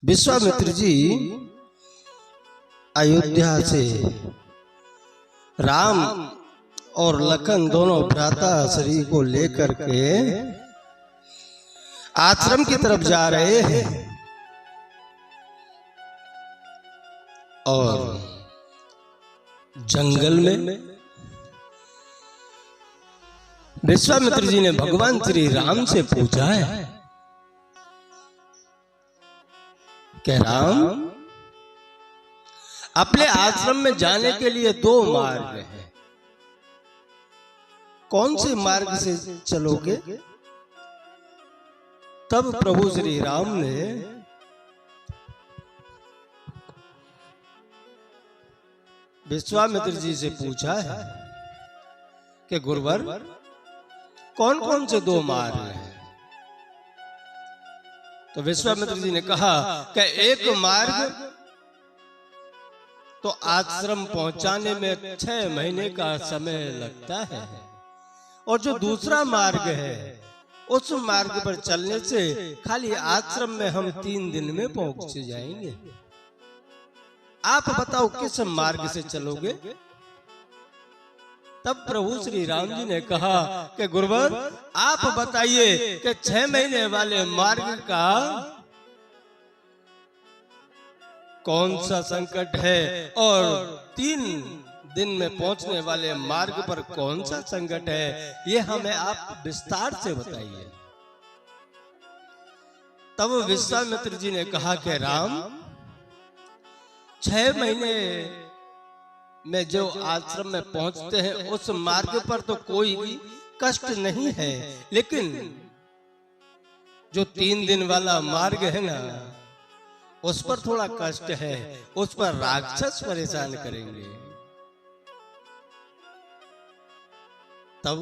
विश्वामित्र जी अयोध्या से राम और लखन दोनों भ्राता श्री को लेकर के आश्रम की तरफ जा रहे हैं और जंगल में विश्वामित्र जी ने भगवान श्री राम से पूछा है कि राम, अपने आश्रम में जाने के लिए दो मार्ग हैं, कौन से मार्ग से चलोगे? तब प्रभु श्री राम ने विश्वामित्र जी से पूछा है कि गुरुवर, कौन कौन से दो मार्ग हैं? तो विश्वामित्र जी ने कहा कि एक मार्ग तो आश्रम पहुंचाने में 6 महीने का समय लगता है और जो दूसरा मार्ग है उस मार्ग पर चलने से खाली आश्रम में हम 3 दिन में पहुंच जाएंगे। आप बताओ किस मार्ग से चलोगे? तब प्रभु श्री राम जी ने कहा कि गुरुवर, आप बताइए कि 6 महीने वाले मार्ग का कौन सा संकट है और 3 दिन में पहुंचने वाले मार्ग पर कौन सा संकट है, ये हमें आप विस्तार से बताइए। तब विश्वामित्र जी ने कहा कि राम, 6 महीने में जो आश्रम में पहुंचते हैं उस मार्ग पर तो कोई भी कष्ट नहीं है, लेकिन जो 3 दिन वाला मार्ग है ना, उस पर थोड़ा कष्ट है, उस पर राक्षस परेशान करेंगे। तब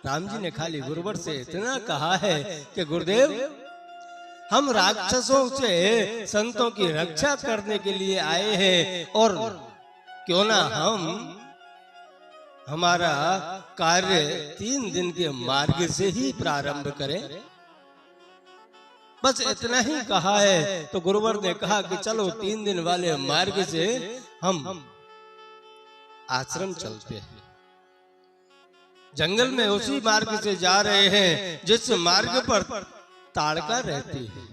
राम जी ने खाली गुरुवर से इतना कहा है कि गुरुदेव, हम राक्षसों से संतों की रक्षा करने के लिए आए हैं और क्यों ना हम हमारा कार्य 3 दिन के मार्ग से ही प्रारंभ करें। बस इतना ही कहा है तो गुरुवर ने कहा कि चलो 3 दिन वाले मार्ग से हम आश्रम चलते हैं। जंगल में उसी मार्ग से जा रहे हैं जिस मार्ग पर ताड़का रहती है।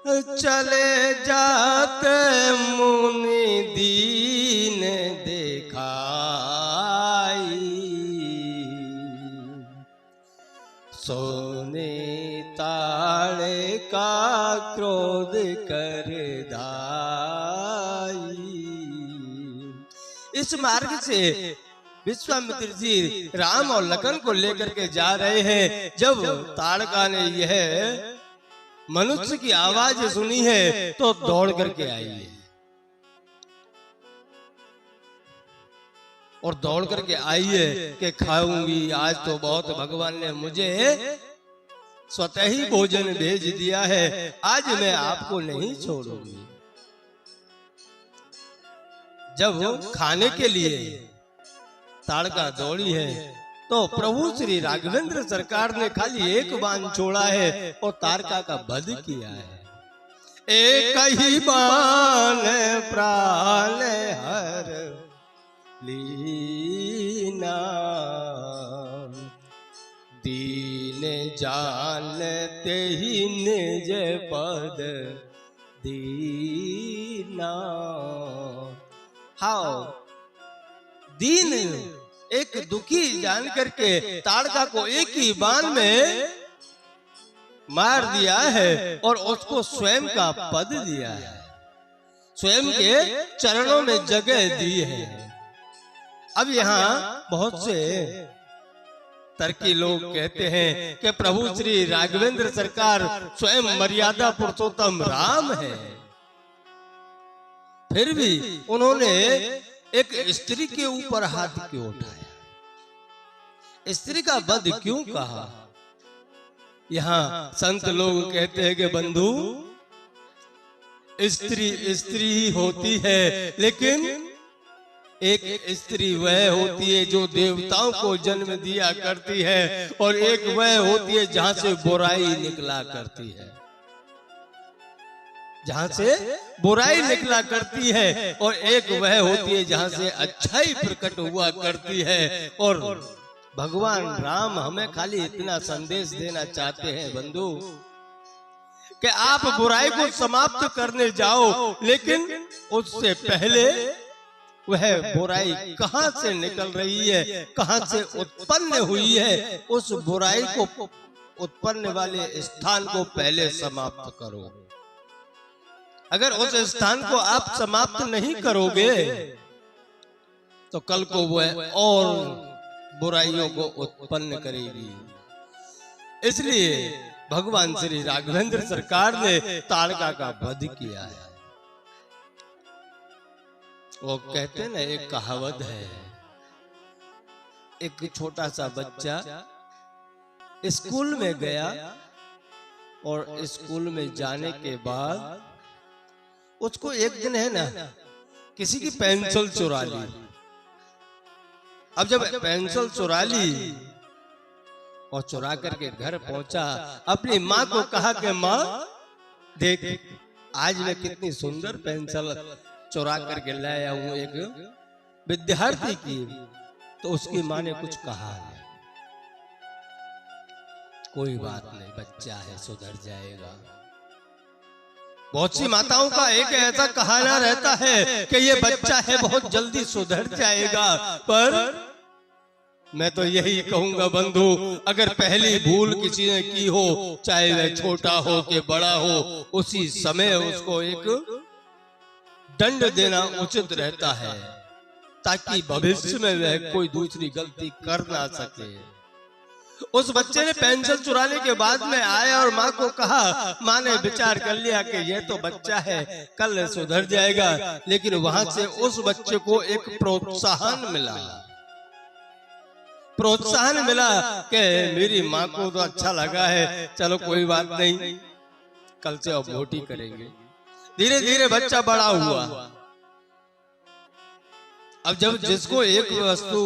चले जाते मुनि दीन दिखाई, सोने ताड़े का क्रोध कर दाई। इस मार्ग से विश्वामित्र जी राम और लखन को लेकर के जा रहे हैं। जब ताड़का ने यह मनुष्य की आवाज सुनी है तो दौड़ करके आई है और दौड़ करके आई है कि खाऊंगी, आज तो बहुत भगवान ने मुझे स्वतः ही भोजन भेज दिया है, आज मैं आपको नहीं छोड़ूंगी। जब खाने के लिए ताड़का दौड़ी है तो प्रभु श्री राघवेंद्र सरकार ने खाली एक बाण छोड़ा है और ताड़का का वध किया है। एक ही बाण प्राण हर लीना, दीन जानते ही निज पद दीना। हाउ दीन, एक दुखी जान करके ताड़का को एक ही बाण में मार दिया है और उसको स्वयं का पद दिया है, स्वयं के चरणों में जगह दी है। अब यहाँ बहुत से तर्की लोग कहते हैं कि प्रभु श्री राघवेंद्र सरकार स्वयं मर्यादा पुरुषोत्तम राम है, फिर भी उन्होंने एक स्त्री के ऊपर हाथ क्यों उठाया, स्त्री का वध क्यों कहा? यहाँ संत लोग कहते हैं कि बंधु, स्त्री स्त्री ही होती है, लेकिन एक स्त्री वह होती है जो देवताओं को जन्म दिया करती है और एक वह होती है जहां से बुराई निकला करती है। जहां से बुराई निकला करती है, और एक वह होती है जहां से अच्छाई प्रकट हुआ करती है। और भगवान राम हमें खाली इतना संदेश देना चाहते हैं बंधु, कि आप बुराई को समाप्त करने जाओ, लेकिन उससे पहले वह बुराई कहां से निकल रही है, कहां से उत्पन्न हुई है, उस बुराई को उत्पन्न वाले स्थान को पहले समाप्त करो। अगर उस स्थान को आप समाप्त नहीं करोगे तो कल को वह और बुराइयों को उत्पन्न करेगी। इसलिए भगवान श्री राघवेंद्र सरकार ने ताड़का का वध किया है। वो कहते ना, एक कहावत है, एक छोटा सा बच्चा स्कूल में गया और स्कूल में जाने के बाद उसको एक दिन है ना किसी की पेंसिल चुरा ली। अब जब पेंसिल चुरा ली और चुरा करके घर पहुंचा, अपनी माँ को कहा कि माँ देख, आज मैं कितनी सुंदर पेंसिल चुरा करके लाया हूं एक विद्यार्थी की। तो उसकी माँ ने कुछ कहा नहीं, कोई बात नहीं, बच्चा है, सुधर जाएगा। बहुत सी माताओं का एक ऐसा कहना रहता है कि ये बच्चा है, बहुत जल्दी सुधर जाएगा। पर मैं तो यही कहूंगा बंधु, अगर पहली भूल किसी ने की हो, चाहे वह छोटा हो कि बड़ा हो, उसी समय उसको एक दंड देना उचित रहता है, ताकि भविष्य में वह कोई दूसरी गलती कर ना सके। उस बच्चे ने पेंसिल चुराने के बाद में आया और माँ को कहा। माँ ने विचार कर लिया कि यह तो बच्चा है, कल सुधर जाएगा। लेकिन वहां से उस बच्चे को एक प्रोत्साहन मिला, प्रोत्साहन मिला कि मेरी माँ को तो अच्छा लगा है, चलो कोई बात नहीं, कल से अब मोटी करेंगे। धीरे धीरे बच्चा बड़ा हुआ। अब जब जिसको एक वस्तु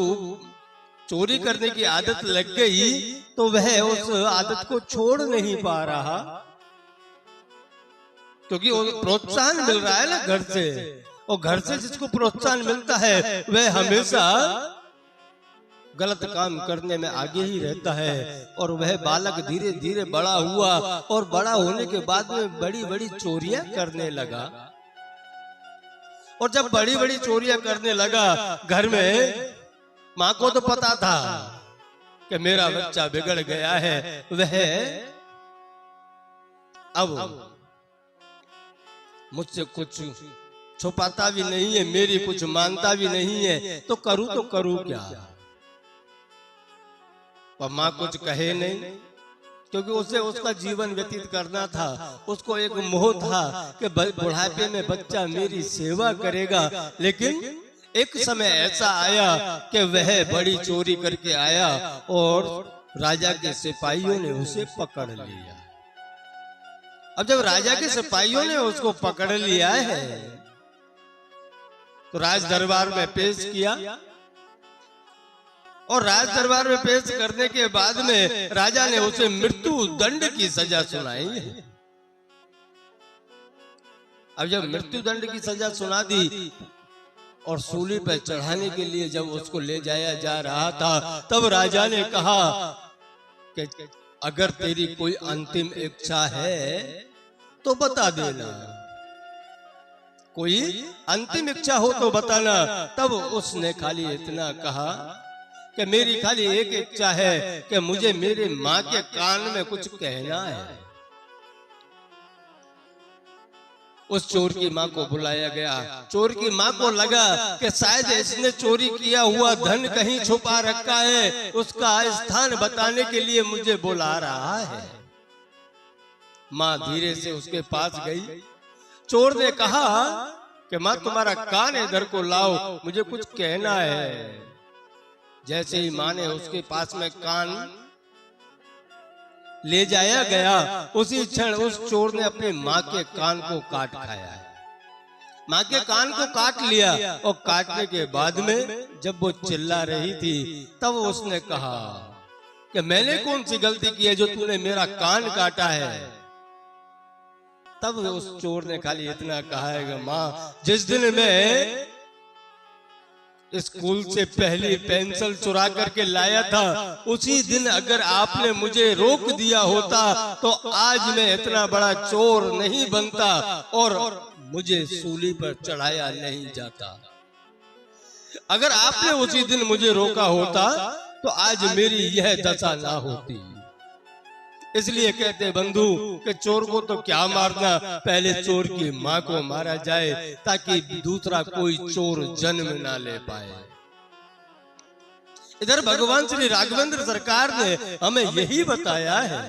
चोरी करने की आदत लग गई तो वह उस आदत को छोड़ नहीं पा रहा, क्योंकि प्रोत्साहन मिल रहा है ना घर से। और घर से जिसको प्रोत्साहन मिलता है वह हमेशा गलत काम करने में आगे ही रहता है। और वह बालक धीरे धीरे बड़ा हुआ और बड़ा होने के बाद में बड़ी बड़ी चोरियां करने लगा। और जब बड़ी बड़ी चोरियां करने लगा, घर में माँ को तो पता था कि मेरा बच्चा बिगड़ गया है, वह अब मुझसे कुछ छुपाता भी नहीं है, मेरी कुछ मानता भी नहीं है, तो करूं क्या। पर माँ कुछ कहे नहीं, क्योंकि उसे उसका जीवन व्यतीत करना था। उसको एक मोह था कि बुढ़ापे में बच्चा मेरी सेवा करेगा। लेकिन एक समय ऐसा आया कि वह बड़ी चोरी करके आया और राजा के सिपाहियों ने उसे पकड़ लिया। अब जब राजा के सिपाहियों ने उसको पकड़ लिया है तो राज दरबार में पेश किया। और राज दरबार में पेश करने के बाद में राजा ने उसे मृत्यु दंड की सजा सुनाई है। अब जब मृत्यु दंड की सजा सुना दी और सूली पर चढ़ाने के लिए जब उसको ले जाया जा रहा था, तब राजा ने कहा कि अगर तेरी कोई अंतिम इच्छा है तो बता देना, कोई अंतिम इच्छा हो तो बताना। तब उसने खाली इतना कहा कि मेरी खाली एक इच्छा है कि मुझे मेरे माँ के कान में कुछ कहना है। उस चोर की माँ को बुलाया गया। चोर की माँ को लगा कि शायद इसने चोरी किया हुआ धन कहीं छुपा रखा है, उसका स्थान बताने के लिए मुझे बुला रहा है। माँ धीरे से उसके पास गई। चोर ने कहा कि माँ तुम्हारा कान इधर को लाओ, मुझे कुछ कहना है। जैसे ही माँ ने उसके पास में कान ले जाया गया, उसी क्षण उस चोर ने अपनी माँ के कान को काट खाया है। माँ के कान को काट लिया और काटने के बाद में जब वो चिल्ला रही थी तब उसने कहा कि मैंने कौन सी गलती की है जो तूने मेरा कान काटा है। तब उस चोर ने खाली इतना कहा है कि माँ, जिस दिन मैं स्कूल से पहली पेंसिल चुरा करके लाया था, उसी दिन अगर आपने मुझे रोक दिया होता तो आज मैं इतना बड़ा चोर नहीं बनता और मुझे सूली पर चढ़ाया नहीं जाता। अगर आपने उसी दिन मुझे रोका होता तो आज मेरी यह दशा ना होती। इसलिए कहते बंधु कि चोर को तो क्या मारना, पहले चोर की माँ को मारा जाए ताकि दूसरा कोई चोर जन्म ना ले पाए। इधर भगवान श्री राघवेंद्र सरकार ने हमें यही बताया है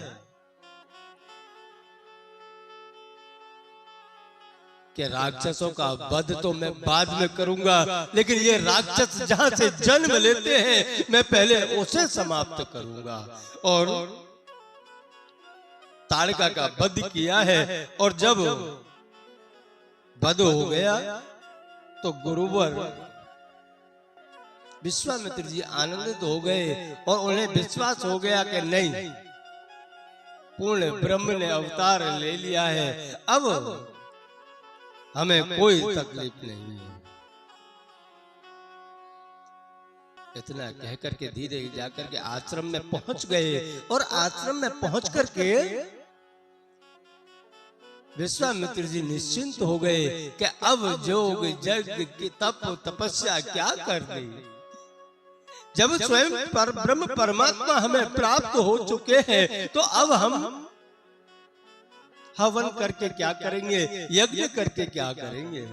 कि राक्षसों का वध तो मैं बाद में करूंगा, लेकिन ये राक्षस जहां से जन्म लेते हैं मैं पहले उसे समाप्त करूंगा। और ताड़का का वध किया है, और जब वध हो गया तो गुरुवर विश्वामित्र जी आनंदित हो गए और उन्हें विश्वास हो गया कि नहीं, पूर्ण ब्रह्म ने अवतार ले लिया है, अब हमें कोई तकलीफ नहीं है। इतना कह करके धीरे जाकर के आश्रम में पहुंच गए, और आश्रम में पहुंच करके विश्वामित्र जी निश्चिंत हो गए कि अब जोग जग की तप तपस्या क्या कर दी। जब स्वयं ब्रह्म परमात्मा हमें प्राप्त हो चुके हैं तो अब हम हवन करके क्या करेंगे, यज्ञ करके क्या करेंगे।